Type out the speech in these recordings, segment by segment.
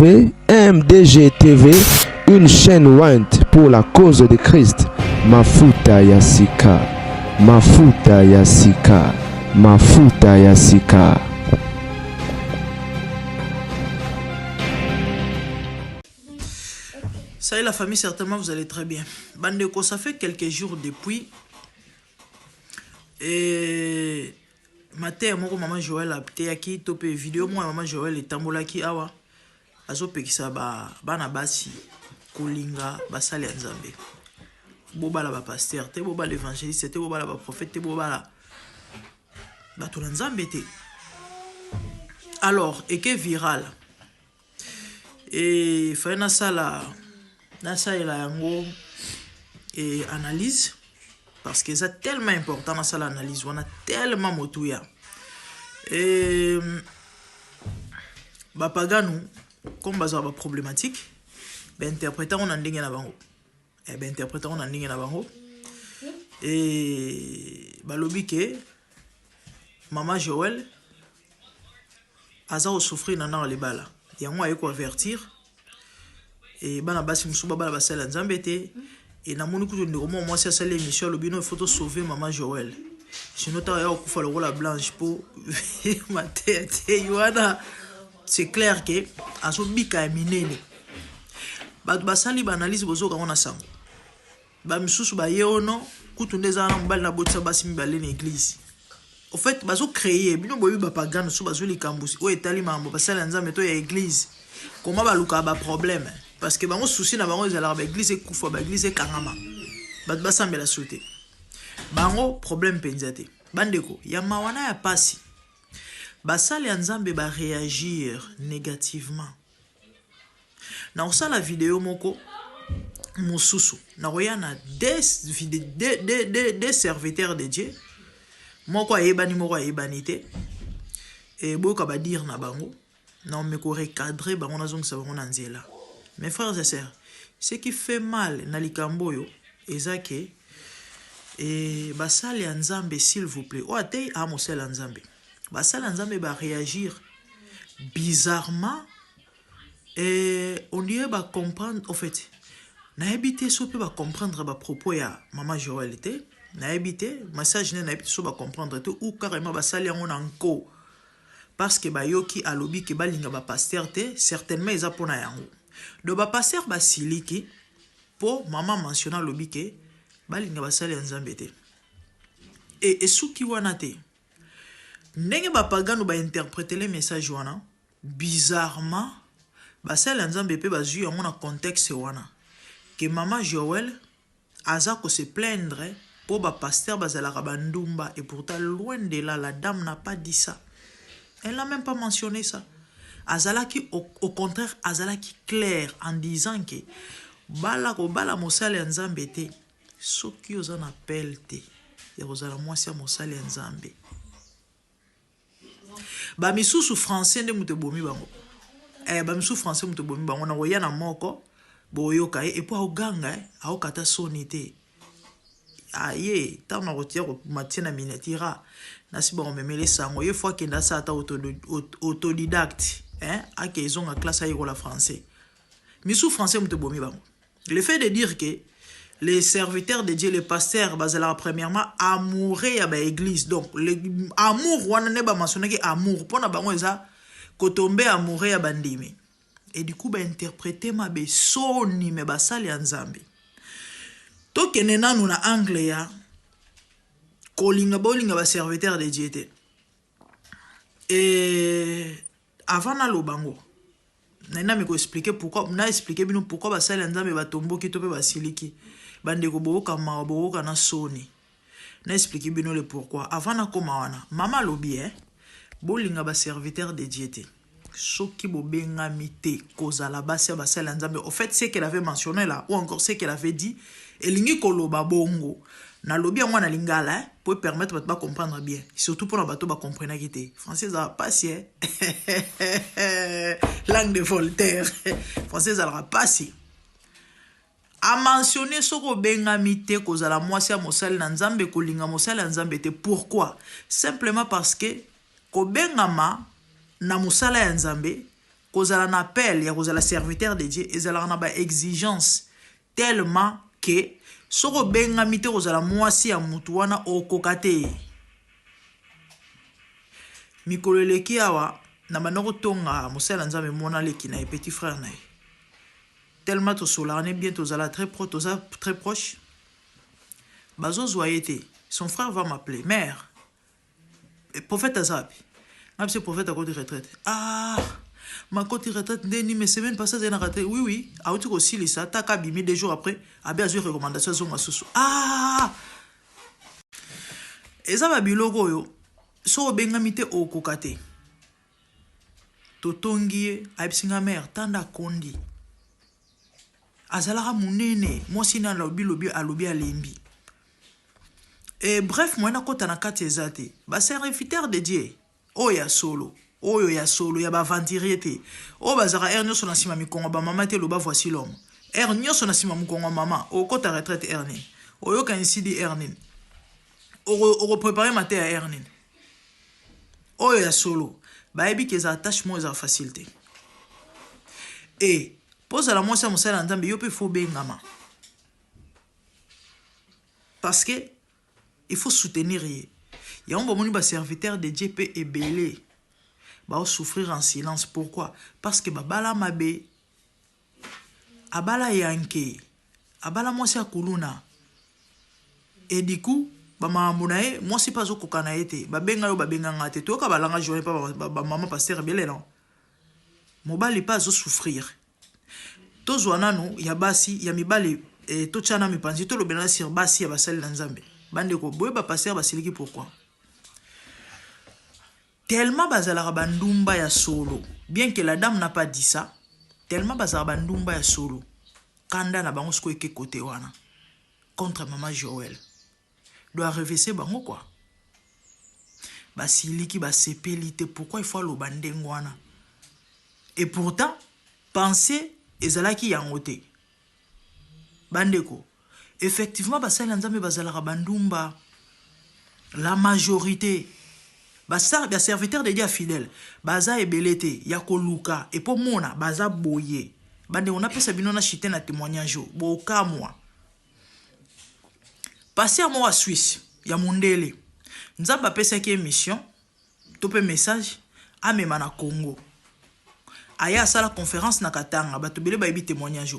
MDG TV, une chaîne Wint pour la cause de Christ. Mafuta Yasika, Mafuta Yasika, Mafuta Yasika. Ça y est la famille, certainement vous allez très bien. Bandeko, ça fait quelques jours depuis. Et matin, moi, maman Joël a été topé vidéo. Moi, maman Joël est tambolaki awa. Azo pekisa bana basi kolinga basali ya Nzambe. Bobala ba pasteur, te bobala évangéliste, te bobala ba prophète, te bobala bato na Nzambe te. Alors, et que viral. Et fa na sala yango et analyse parce que c'est tellement important dans ça l'analyse, on a tellement motouya. Et bapaganu comme bazar ba problématique, ben interprétant on ndenge na bango. Et ben interprétant on ndenge na bango. Et balobi ke maman Joël aza souffrir nana le bala. Yango ayeko avertir et bana basi musuba bala basala Nzambe te. Et na moni kuto ndeko moi c'est ça l'émission le bino il faut sauver maman Joël. Sinon ta ya okufa le rôle blanche pour ma tête yoana. C'est clair que aso bika minene ba basali ba analyse bozo ka ona sango ba misusu ba yeono kutu ndeza na mbali na botsa basi mibale na église. Au fait bazo créer bino boyi ba pagano so bazo likambusi o etali mambo basala Nzambe to ya église comment ba luka ba problème parce que bango souci na bango ezala ba église ekufa ba église kangama ba basambela sauter bango problème penzate bandeko ya mawana ya pasi basali ya Nzambe ba réagir négativement na osala vidéo moko mususu na royana des serviteurs de Dieu moko ayebani moko ayebani te et boka ba dire na bango na me ko recadrer bango na zong sa bango na nzela. Mes frères et sœurs, ce qui fait mal na likambo yo ezake et basali ya Nzambe s'il vous plaît o atei a mosala Nzambe basali ya Nzambe ba réagir bizarrement et on dirait ba comprendre en fait na habité so peut ba comprendre ba propos ya maman Joël était na habité message na habité so ba comprendre tout ou carrément basali ya ngona nko parce que ba yoki alobi ke balinga ba pasteur te certainement eza pona yango do ba pasteur ba siliki po maman mentionna lobi ke balinga basali ya Nzambe te et suki wana te ndenge ba pagano ba interpréter les messages wana bizarrement basali ya Nzambe pe bazui yango na contexte wana que maman Joël aza ko se plaindre pour ba pasteur bazalaka bandumba et pourtant loin de là la dame n'a pas dit ça. Elle n'a même pas mentionné ça. Azalaki au contraire azalaki clair en disant que bala ko bala mosala ya Nzambe te soki ozana appel te ya kozala mwasi ya mosala ya Nzambe. Ba misusu français nde muto bomi bango. Ba misusu français muto bomi bango na roya na moko boyoka et po oganga aokata sonité. Aye, tant na rotia ko matina minatira na si bon memele sango ye fois que na sa ta autodidacte à qu'ils ont en classe aïe la français. Misou français muto bomi bango. Le fait de dire que les serviteurs de Dieu, les pasteurs, bazala premièrement amourer à ba église. Donc l'amour wana ne ba mentionner que amour pona bango eza ko tomber amourer à bandimi. Et du coup ba interpréter ma be soni me basali ya Nzambe. To kenena nous na anglais ya kolinga bolinga ba serviteur de Dieu te. Et avant na lobango na me ko expliquer pourquoi na expliquer bino pourquoi basali ya Nzambe ba tomboki to pe basiliki bande ko boka ma boka na soni na expliquer bino le pourquoi avant na koma wana mama lobi bolinga ba serviteur de Dieu te soki bobenga mité kozala basi basali ya Nzambe. Au fait c'est qu'elle avait mentionné là ou encore c'est qu'elle avait dit elingi koloba bongo na lobi yango na lingala pour permettre bato ba comprendre bien surtout pour na bato ba comprendre kité français a pas si langue de Voltaire français a pas si a mentionné soko benga mité kozala mwasi ya mosali na Nzambe kolinga mosali ya Nzambe te. Pourquoi? Simplement parce que ko bengama na mosala ya Nzambe kozala na appel ya kozala serviteur de Dieu ezala na ba exigence tellement que soko bengami te kozala mwasi ya mutu wana okoka te. Mikolo eleki awa na banda kotonga mosala nzambe mona leki na petit frère na ye tellement tosolane bien tozala très proche bazozwa ye te. Son frère va m'appeler mère prophète azabi nga bise prophète à côté retraite. Ah ma côté retraite ndeni mes semaines passées na raté. Oui auti ko silisa taka bimi 2 jours après abi azu recommandation zo masusu. Ah eza ba biloko yo so bengami te okoka te. Totongi abisinga mère tanda kondi azalaka munene mwasi na lobi alobi alembi. Et bref moi na kota na kati ezate ba serviteur de Dieu oya solo ya ba aventurier te o bazara nyoso na sima mikongo ba mama te loba voici l'homme nyoso na sima mikongo mama o kota retraite erne oyo kan sidi erne o préparer maté à erne oyo ya solo ba ebi ke za attachement za facilité. Et pose la moi ça mosala nzambe yo pe fo bengama parce que il faut soutenir. Il y a un bon serviteur de Dieu peut ébeler. Va souffrir en silence. Pourquoi? Parce que babala mabe, abala yanke, abala moi c'est kuluna. Et du coup, bama munae, moi c'est pas au kokanaete. Babenga yo babenga ngate. Toi kabalanga journée pas maman pasteur belé non. Mobali pas au souffrir. Tozwana no ya basi ya mibali to chana mipanzi to lobela sur basi ya basali nzambe. Bande ko boye ba passer ba siliki pourquoi tellement bazala bandumba ya solo bien que la dame n'a pas dit ça tellement bazala bandumba ya solo kanda na bango sko eke côté wana contre maman Joël doit reverser bango quoi ba siliki ba sepelité pourquoi il faut lo bandengo wana. Et pourtant penser ezalaki yangote bandeko. Effectivement, basali nzambe bazala bandumba la majorité basa ya serviteur de Dieu fidèle baza ebelete ya koluka et pour mona baza boye bande on appelle ça bino na chité na témoignage boka moi passer moi à Suisse ya mundele nzamba pesa ki émission topé message a mema na Congo aya sala conférence na Katanga batobele ba ebi témoignage.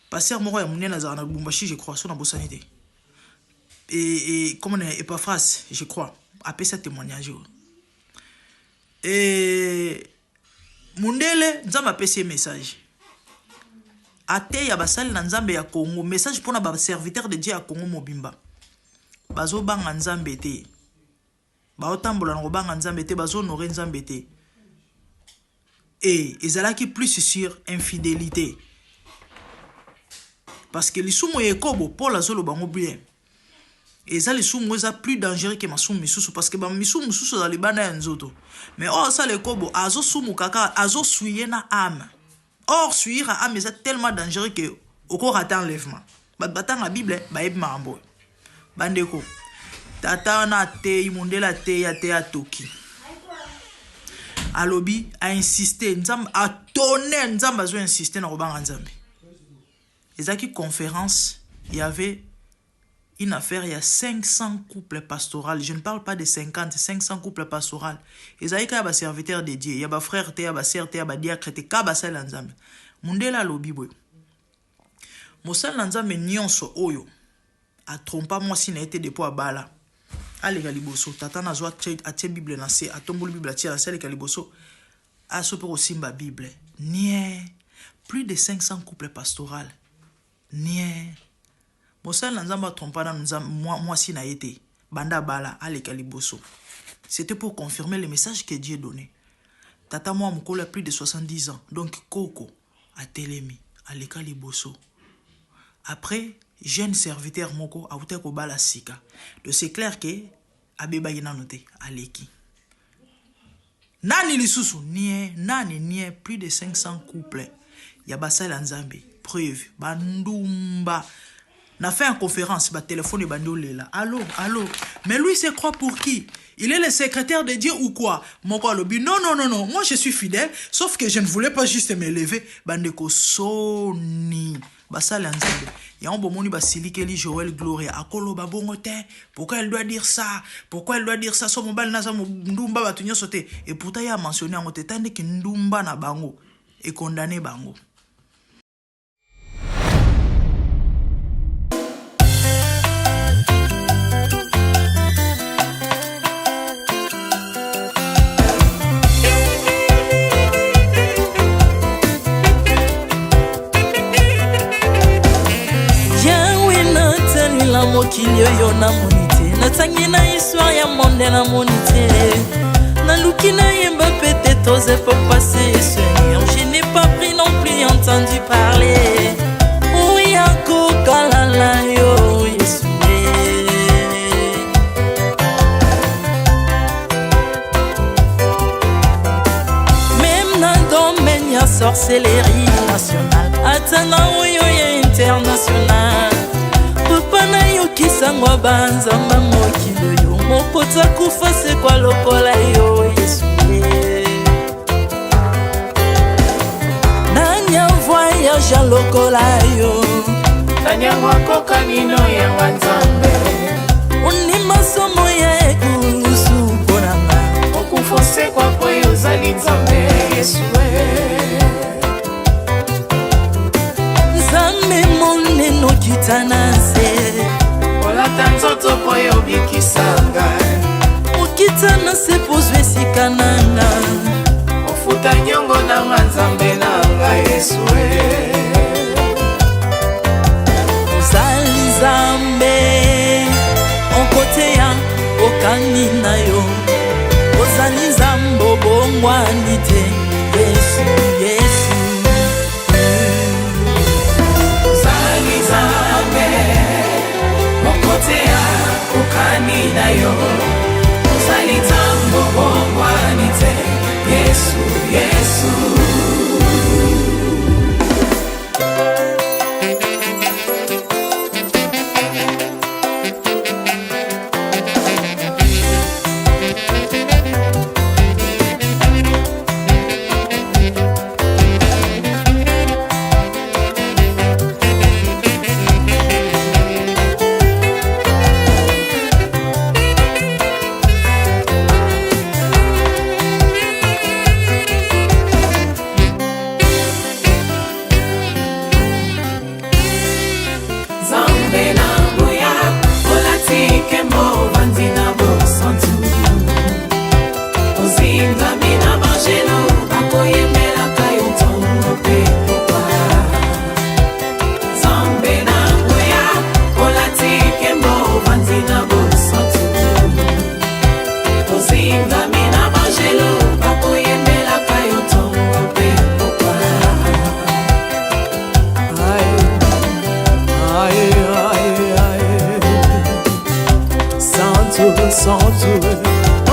Passer moro ya munena za na Lubumbashi je crois sur na bosanité. Et comment on est Epaphras je crois après ça témoignage. Et mundele nzamba pese message. Ate ya basali na nzambe ya Congo message pour na ba serviteur de Dieu ya Congo mobimba. Bazo banga nzambe te. Ba otambola na banga nzambe te bazo honorer nzambe te. Et ezalaki plus sur infidélité. Parce que les soumou et kobo pour la zolo bango bien. Et ça les soumou ça plus dangereux que ma soumou misusu parce que ba misumu misusu dans les bana nzoto. Mais or ça les kobo azo soumou kaka azo suyer na âme. Or suyer à âme c'est tellement dangereux que au corps attend enlèvement. Batang la Bible ba eb mambo. Bandeko. Tata na te imondela te ya te atoki. Alobi a insisté nzamba a tonner nzamba zo insister na robanga nzambe. Les acquis conférence, il y avait une affaire, il y a 500 couples pastoraux. Je ne parle pas de 50, 500 couples pastoraux. Les acquis il y a serviteur de Dieu, il y a frère, il y a sœur, il y a diacre, il y a basel ensemble. Mundela lobi boy. Mosal nzambe nyonso oyo a trompa moi si na été depuis à bala. Ale kaliboso tata na zo atie Bible na se atomboli Bible atie na sele kaliboso a sope osimba Bible. Nie plus de 500 couples pastoraux. Nie mosala na nzamba trompana moi si na été banda bala ale kaliboso. C'était pour confirmer le message que Dieu donnait. Tata moi mukolo a plus de 70 ans donc koko a telemi ale kaliboso. Après jeune serviteur moko a outé ko bala sika. Donc c'est clair que abeba yina noté aleki. Nani lisusu nie nani nie plus de 500 couples. Ya basala nzambe preuve bandumba n'a fait une conférence, bah téléphone et bandolé là. Allô, allô. Mais lui, se croit pour qui? Il est le secrétaire de Dieu ou quoi? Mon quoi, lobby. Non, non, non, non. Moi, je suis fidèle. Sauf que je ne voulais pas juste me lever. Bandeko Sony. Bah ça, l'ensemble. Il y a un bon monde, Basili Kelly, Joël Gloria. Akolo babongote. Pourquoi elle doit dire ça? Pourquoi elle doit dire ça? So mobile nasa ndumba batunyo sote. Et pourtant, il a mentionné en moté. Tandis que ndumba na bango. Et condamné bango. mokili oyo namoni te natangi na histoire ya monde namoni te naluki nayemba pete toze po passer Seigneur je n'ai pas pris non plus entendu parler oui akokalala yo Yesu même na domaine ya sorcellerie nationale atana oyo ya international papa na yo kisangwa banzamba mokili yo mopota kufa se kwa lokola yo Yesu nanya voyage lokola yo nanya wakoka nino ya wanzambe uni masomo ya ekusu konanga okufose kwa poyo zali nzambe Yesu nzambe moneno kitana olata nzoto po yo bikisanga okitana se pozwe sikananga ofuta nyongo na nzambe nanga Yesu ozali nzambe onkote ya okani na yo ozali nzambe obongwani te Yesu Yesu ozali nzambe mokotea okani na yo ozali nzambe obongwani te Yesu Yesu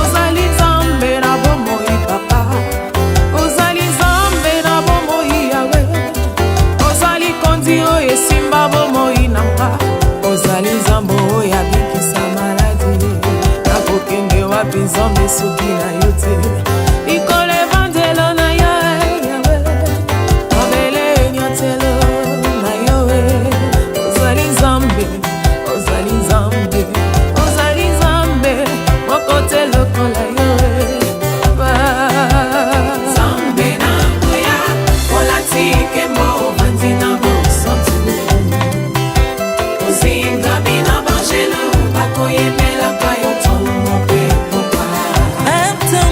ozali nzambe na bomoi papa ozali nzambe na bomoi yawe ozali konzi oyo esimba bomoi nanga ozali nzambe oyo abikisa maladi nakokende wapi nzambe soki na yo te likolo evanzelo na yo yawe mabele nyotelo na yo ozali nzambe ozali nzambe kote lokola yo Zambe na ngoya olatike mo vanzina bosotu ozinga bina bangelo bakoyemela kayo tomo pe popa Merte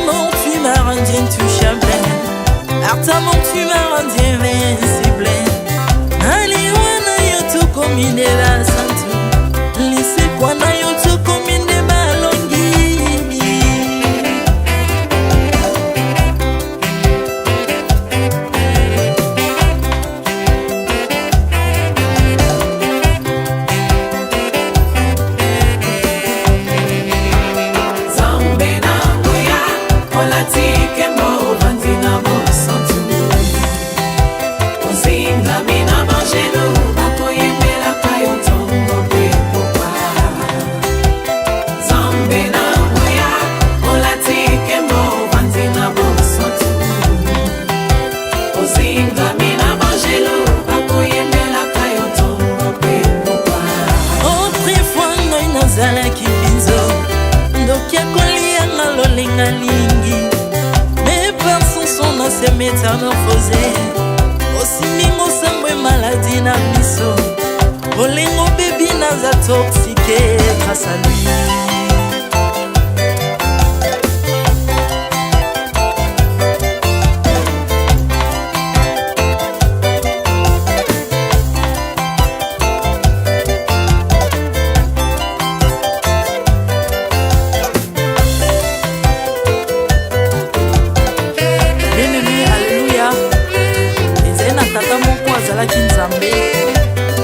autrefois ngai nazalaki binzo ndokia kolianga lolinga lingi mais par son son na se métamorphosé osimi mosambwe maladi na biso olingo bebi naza toxique grâce à lui.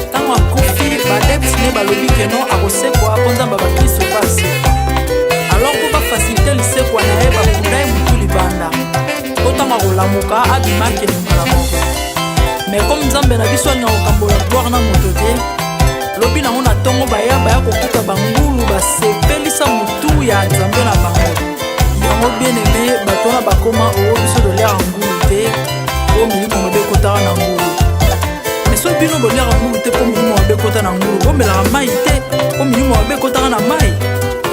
Ntango akufi badeptine balobi keno akosekwa po nzambe bakristo basekwa alors po bafasilite lisekwa na ye bakunda ye mutu libanda po ntango akolamuka abimaki lingala moko mais comme nzambe na biso alinga kokambola gloire na moto te lobi nango na ntongo baya kokuta bangulu basepelisa mutu ya nzambe na bango yango bien aimé bato wana bakoma oyo biso doliaka ngulu te po milimo mobe ekotaka na ngulu so bino boliaka ngulu te po milimo mabe ekota na ngulu bomelaka mai te po milimo mabe ekotaka na mai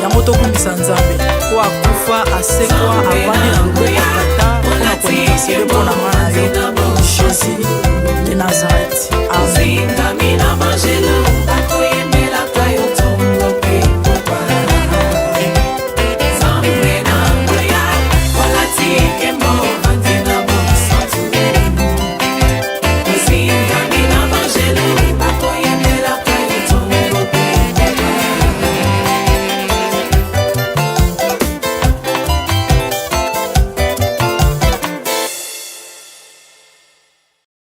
yango tokumbisa nzambe po akufa asekwa avandi na loboko ya tata mpona kolinga sele mpo na nga na yo